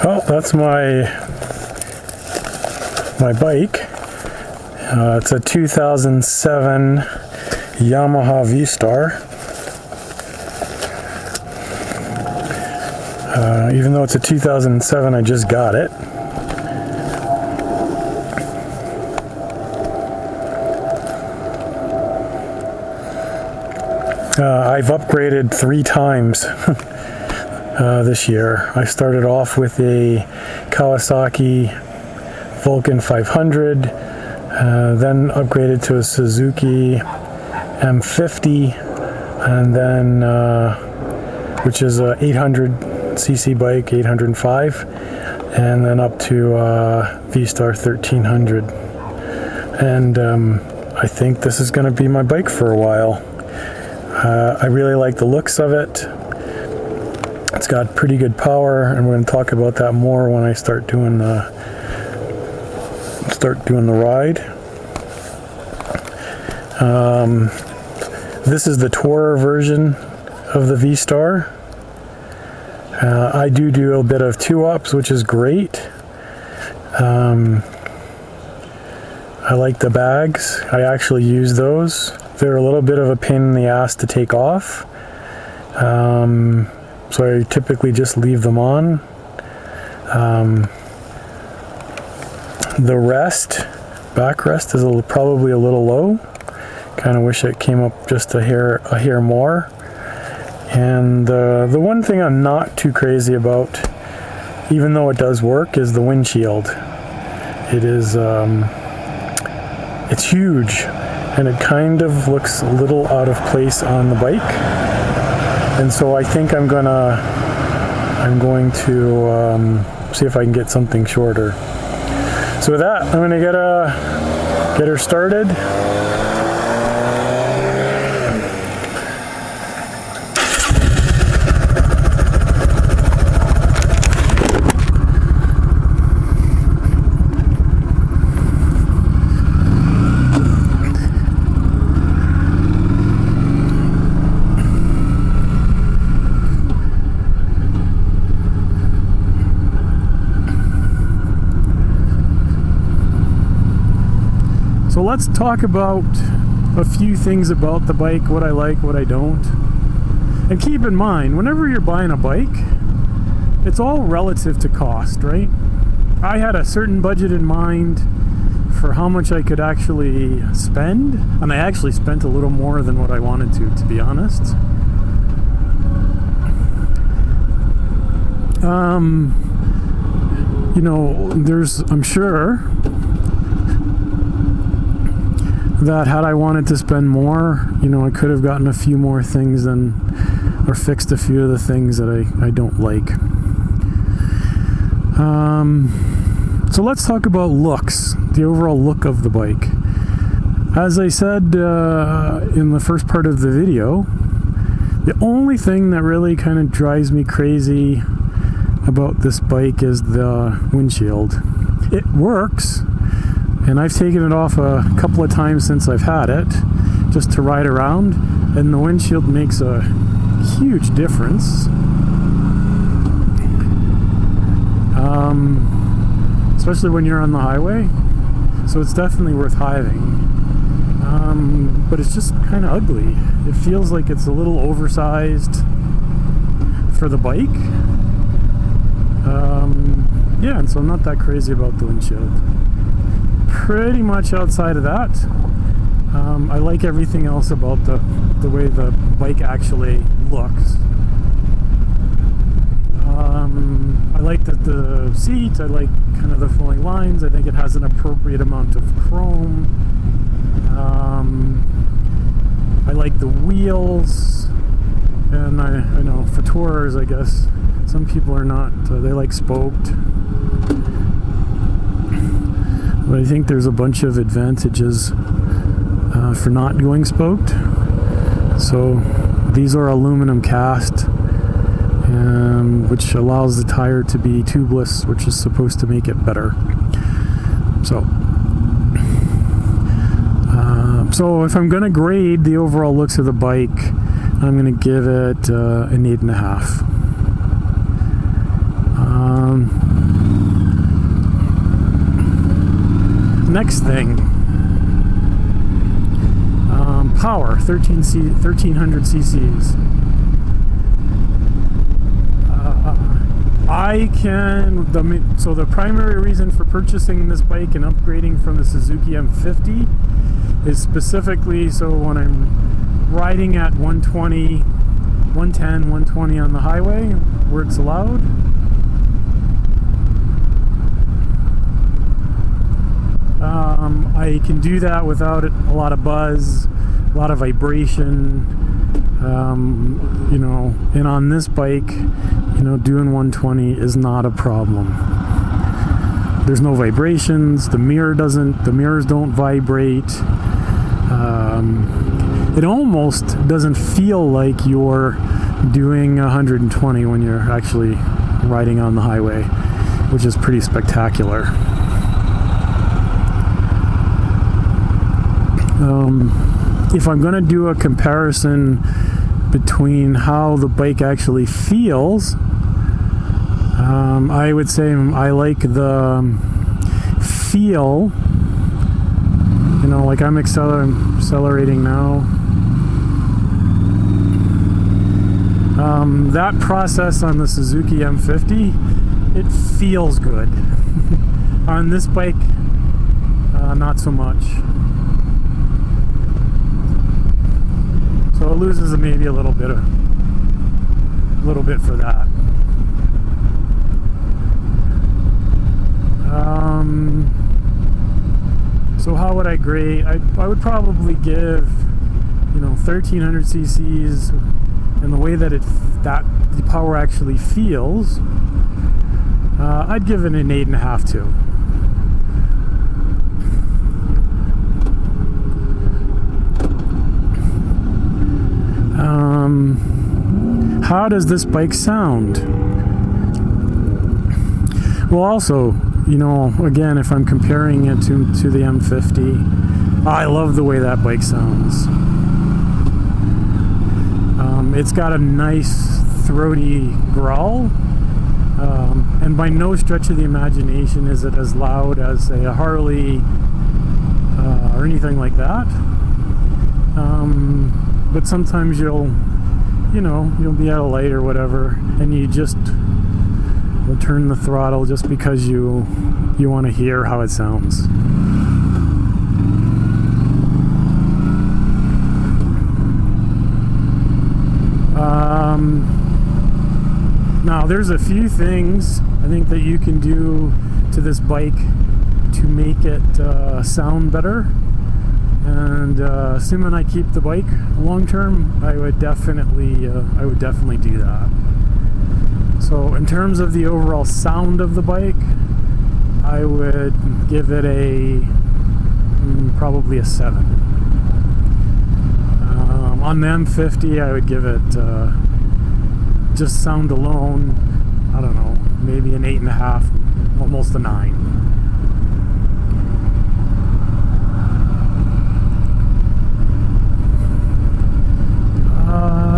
Well, that's my bike. It's a 2007 Yamaha V-Star. Even though it's a 2007, I just got it. I've upgraded 3 times this year. I started off with a Kawasaki Vulcan 500, then upgraded to a Suzuki M50, and then which is a 800cc bike, 805, and then up to V-Star 1300. And I think this is going to be my bike for a while. I really like the looks of it. It's got pretty good power, and we're going to talk about that more when I start doing the ride. This is the tourer version of the V-Star. I do a bit of 2-ups, which is great. I like the bags. I actually use those. They're a little bit of a pain in the ass to take off. So I typically just leave them on. The backrest is probably a little low. Kind of wish it came up just a hair more. And the one thing I'm not too crazy about, even though it does work, is the windshield. It is, it's huge, and it kind of looks a little out of place on the bike. And so I think I'm going to see if I can get something shorter. So with that, I'm going to get her started. So let's talk about a few things about the bike, what I like, what I don't. And keep in mind, whenever you're buying a bike, it's all relative to cost, right? I had a certain budget in mind for how much I could actually spend, and I actually spent a little more than what I wanted to be honest. You know, I'm sure that had I wanted to spend more, you know, I could have gotten a few more things or fixed a few of the things that I don't like. So let's talk about looks, the overall look of the bike. As I said in the first part of the video, the only thing that really kind of drives me crazy about this bike is the windshield. It works, and I've taken it off a couple of times since I've had it, just to ride around, and the windshield makes a huge difference. Especially when you're on the highway, so it's definitely worth having. But it's just kind of ugly. It feels like it's a little oversized for the bike. Yeah, and so I'm not that crazy about the windshield. Pretty much outside of that, I like everything else about the way the bike actually looks. I like the seat, I like kind of the flowing lines, I think it has an appropriate amount of chrome. I like the wheels, and I know for tourers, I guess, some people are not, they like spoked. But I think there's a bunch of advantages for not going spoked. So these are aluminum cast, which allows the tire to be tubeless, which is supposed to make it better. So if I'm going to grade the overall looks of the bike, I'm going to give it an 8.5. Next thing, power, 1300 cc's. So the primary reason for purchasing this bike and upgrading from the Suzuki M50 is specifically so when I'm riding at 120, 110, 120 on the highway where it's allowed. I can do that without a lot of buzz, a lot of vibration, you know, and on this bike, you know, doing 120 is not a problem. There's no vibrations, the mirrors don't vibrate. It almost doesn't feel like you're doing 120 when you're actually riding on the highway, which is pretty spectacular. If I'm going to do a comparison between how the bike actually feels, I would say I like the feel, you know, like I'm accelerating now. That process on the Suzuki M50, it feels good. On this bike, not so much. So it loses maybe a little bit for that. So how would I grade? I would probably give, you know, 1300 cc's, and the way that the power actually feels, I'd give it an 8.5 too. How does this bike sound? Well, also, you know, again, if I'm comparing it to the M50, I love the way that bike sounds. It's got a nice throaty growl, and by no stretch of the imagination is it as loud as, say, a Harley or anything like that. But sometimes you'll be at a light or whatever, and you just will turn the throttle just because you want to hear how it sounds. Now there's a few things I think that you can do to this bike to make it sound better. And assuming I keep the bike long term, I would definitely do that. So in terms of the overall sound of the bike, I would give it probably a 7. On the M50, I would give it just sound alone, I don't know, maybe an 8.5, almost a 9.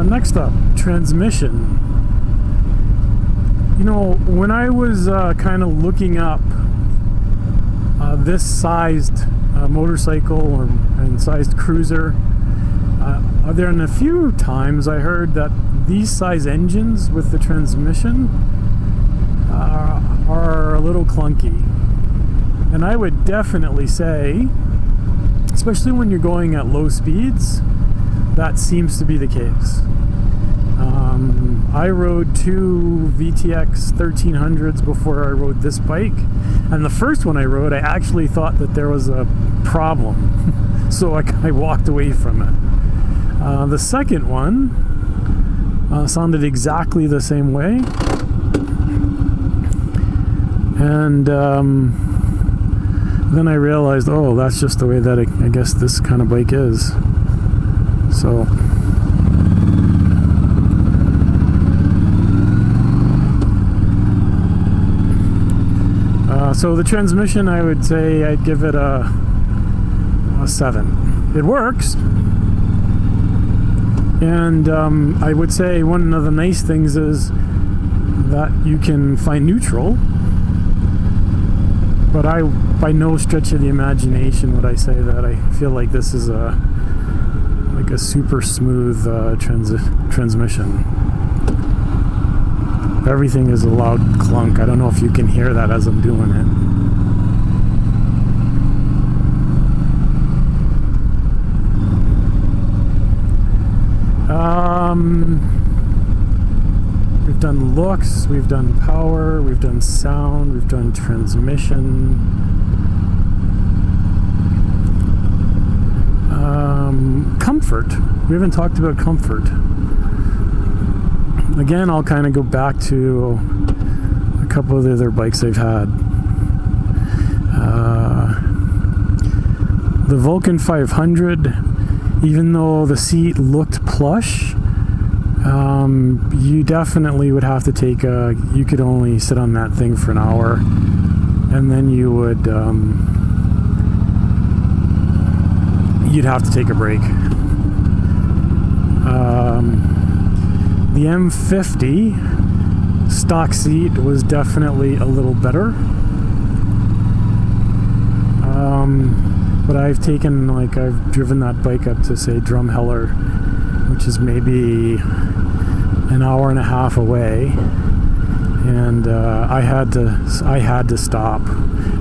Next up, transmission. You know, when I was kind of looking up this sized motorcycle and sized cruiser, there in a few times I heard that these size engines with the transmission are a little clunky. And I would definitely say, especially when you're going at low speeds, that seems to be the case. I rode 2 VTX 1300s before I rode this bike, and the first one I rode, I actually thought that there was a problem, so I walked away from it. The second one sounded exactly the same way, and then I realized, oh, that's just the way that I guess this kind of bike is. So so the transmission, I would say I'd give it a 7. It works, and I would say one of the nice things is that you can find neutral. But by no stretch of the imagination would I say that I feel like this is a super smooth transmission. Everything is a loud clunk. I don't know if you can hear that as I'm doing it. We've done looks, we've done power, we've done sound, we've done transmission. Comfort. We haven't talked about comfort. Again, I'll kind of go back to a couple of the other bikes I've had. The Vulcan 500, even though the seat looked plush, you definitely would have to take you could only sit on that thing for an hour, and then you'd have to take a break. The M50 stock seat was definitely a little better. But I've driven that bike up to, say, Drumheller, which is maybe an hour and a half away, and I had to stop,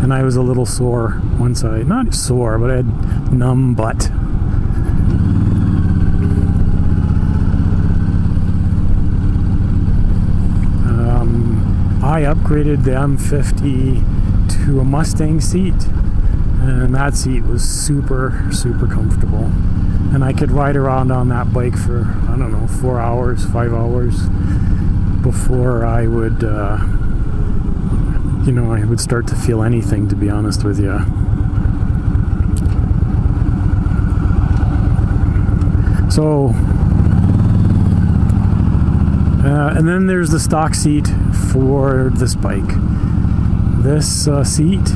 and I was a little sore once not sore, but I had numb butt. I upgraded the M50 to a Mustang seat, and that seat was super, super comfortable. And I could ride around on that bike for, I don't know, 4 hours, 5 hours before I would, I would start to feel anything, to be honest with you. So, and then there's the stock seat for this bike. This seat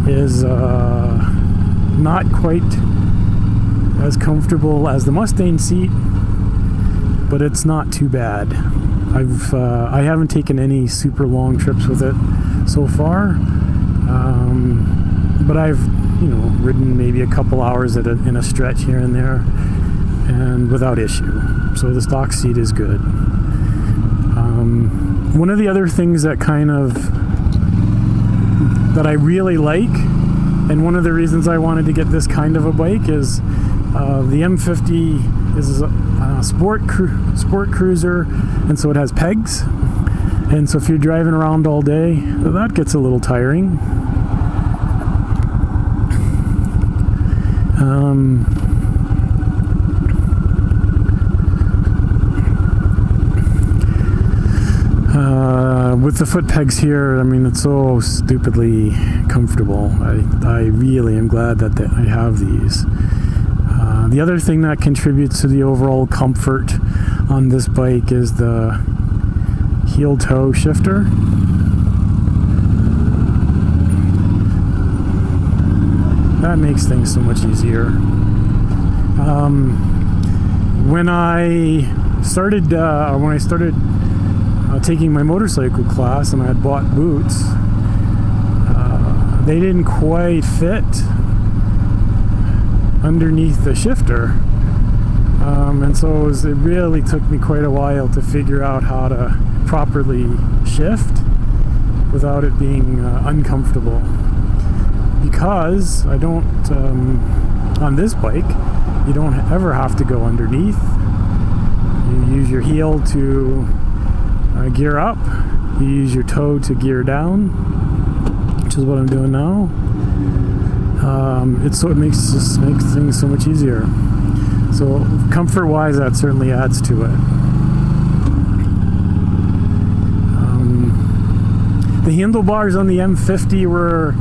is not quite as comfortable as the Mustang seat, but it's not too bad. I haven't taken any super long trips with it so far, but I've ridden maybe a couple hours in a stretch here and there, and without issue. So the stock seat is good. One of the other things that that I really like, and one of the reasons I wanted to get this kind of a bike, is the M50 is a sport cruiser, and so it has pegs, and so if you're driving around all day, that gets a little tiring. With the foot pegs here, I mean, it's so stupidly comfortable. I really am glad that I have these. The other thing that contributes to the overall comfort on this bike is the heel-toe shifter. That makes things so much easier. When I started taking my motorcycle class, and I had bought boots, they didn't quite fit underneath the shifter, and so it really took me quite a while to figure out how to properly shift without it being uncomfortable, because I don't on this bike you don't ever have to go underneath. You use your heel to gear up, you use your toe to gear down, which is what I'm doing now. It makes things so much easier. So comfort wise, that certainly adds to it. The handlebars on the M50 were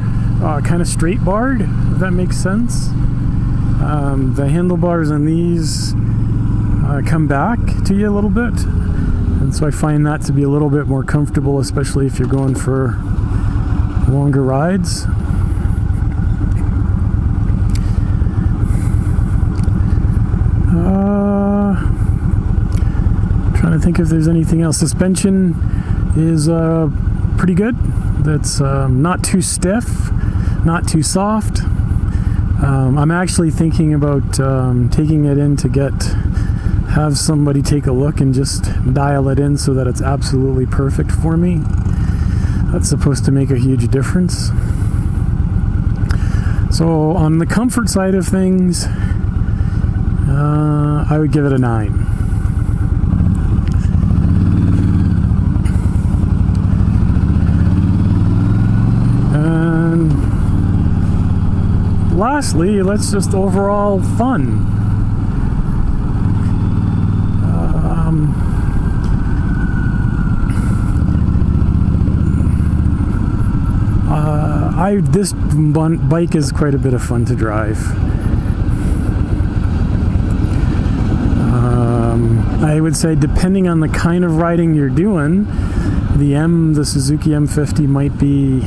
kind of straight barred, if that makes sense. The handlebars on these come back to you a little bit, and so I find that to be a little bit more comfortable, especially if you're going for longer rides. Trying to think if there's anything else. Suspension is pretty good. That's not too stiff, not too soft. I'm actually thinking about taking it in to have somebody take a look and just dial it in so that it's absolutely perfect for me. That's supposed to make a huge difference. So on the comfort side of things, I would give it a 9. And lastly, let's just overall fun. This bike is quite a bit of fun to drive. I would say, depending on the kind of riding you're doing, the Suzuki M50 might be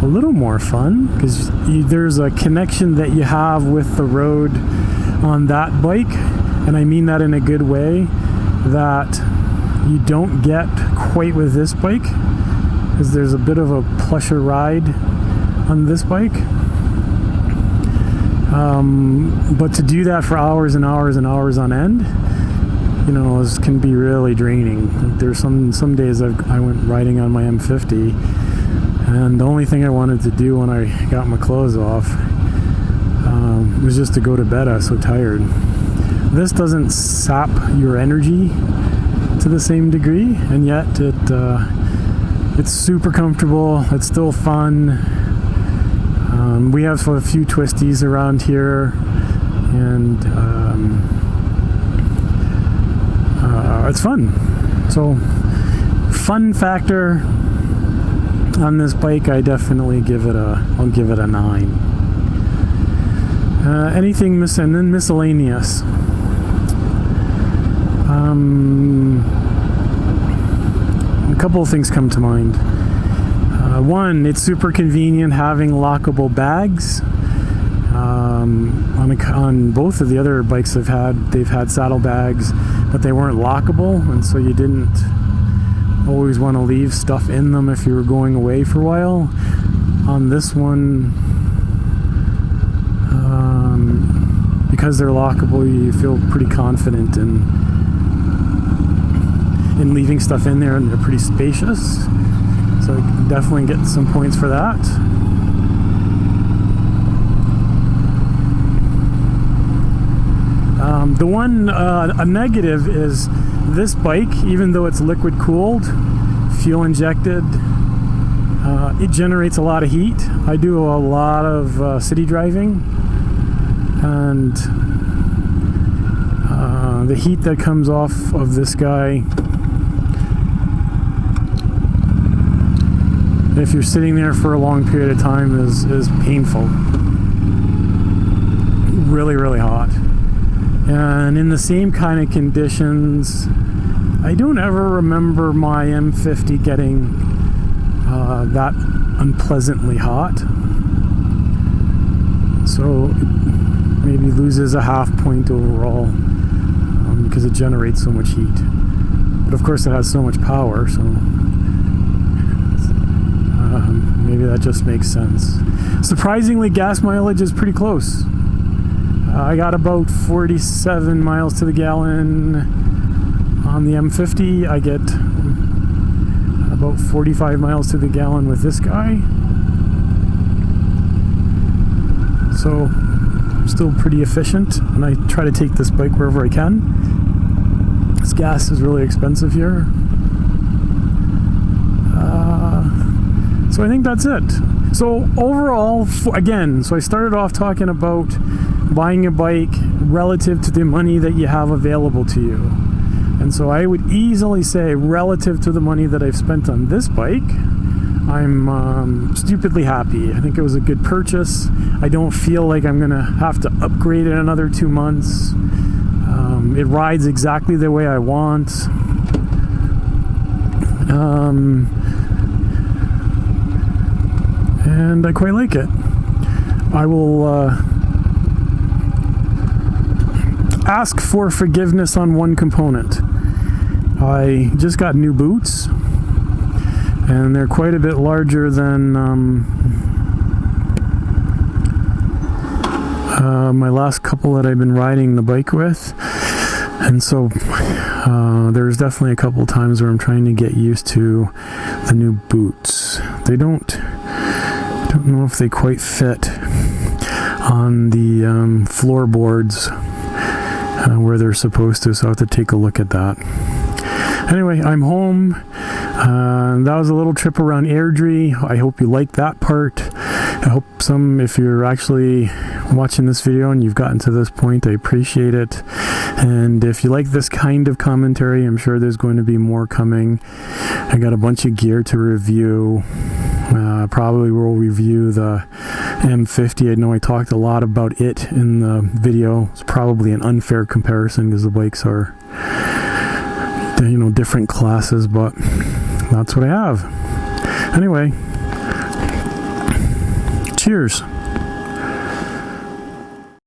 a little more fun, because there's a connection that you have with the road on that bike, and I mean that in a good way, that you don't get quite with this bike, because there's a bit of a plusher ride on this bike. But to do that for hours and hours and hours on end, you know, can be really draining. There's some days I went riding on my M50, and the only thing I wanted to do when I got my clothes off was just to go to bed. I was so tired. This doesn't sap your energy to the same degree, and yet it's super comfortable. It's still fun. We have a few twisties around here, and it's fun. So, fun factor on this bike, I definitely I'll give it a 9. Anything and then miscellaneous. A couple of things come to mind. One, it's super convenient having lockable bags. On both of the other bikes they've had saddlebags, but they weren't lockable, and so you didn't always want to leave stuff in them if you were going away for a while. On this one, because they're lockable, you feel pretty confident in leaving stuff in there, and they're pretty spacious. So definitely get some points for that. The one a negative is this bike, even though it's liquid cooled, fuel injected, it generates a lot of heat. I do a lot of city driving, and the heat that comes off of this guy, if you're sitting there for a long period of time, is painful. Really, really hot. And in the same kind of conditions, I don't ever remember my M50 getting that unpleasantly hot. So it maybe loses a half point overall because it generates so much heat. But of course it has so much power, so maybe that just makes sense. Surprisingly, gas mileage is pretty close. I got about 47 miles to the gallon on the M50. I get about 45 miles to the gallon with this guy. So still pretty efficient, and I try to take this bike wherever I can. This gas is really expensive here. So I think that's it. So overall, again, so I started off talking about buying a bike relative to the money that you have available to you. And so I would easily say, relative to the money that I've spent on this bike, I'm stupidly happy. I think it was a good purchase. I don't feel like I'm gonna have to upgrade it another 2 months. It rides exactly the way I want. And I quite like it. I will ask for forgiveness on one component. I just got new boots, and they're quite a bit larger than my last couple that I've been riding the bike with. And so there's definitely a couple times where I'm trying to get used to the new boots. I don't know if they quite fit on the floorboards where they're supposed to, so I'll have to take a look at that. Anyway, I'm home. That was a little trip around Airdrie. I hope you liked that part. I hope if you're actually watching this video and you've gotten to this point, I appreciate it. And if you like this kind of commentary, I'm sure there's going to be more coming. I got a bunch of gear to review. Probably will review the M50. I know I talked a lot about it in the video. It's probably an unfair comparison because the bikes are, you know, different classes, but that's what I have. Anyway, cheers.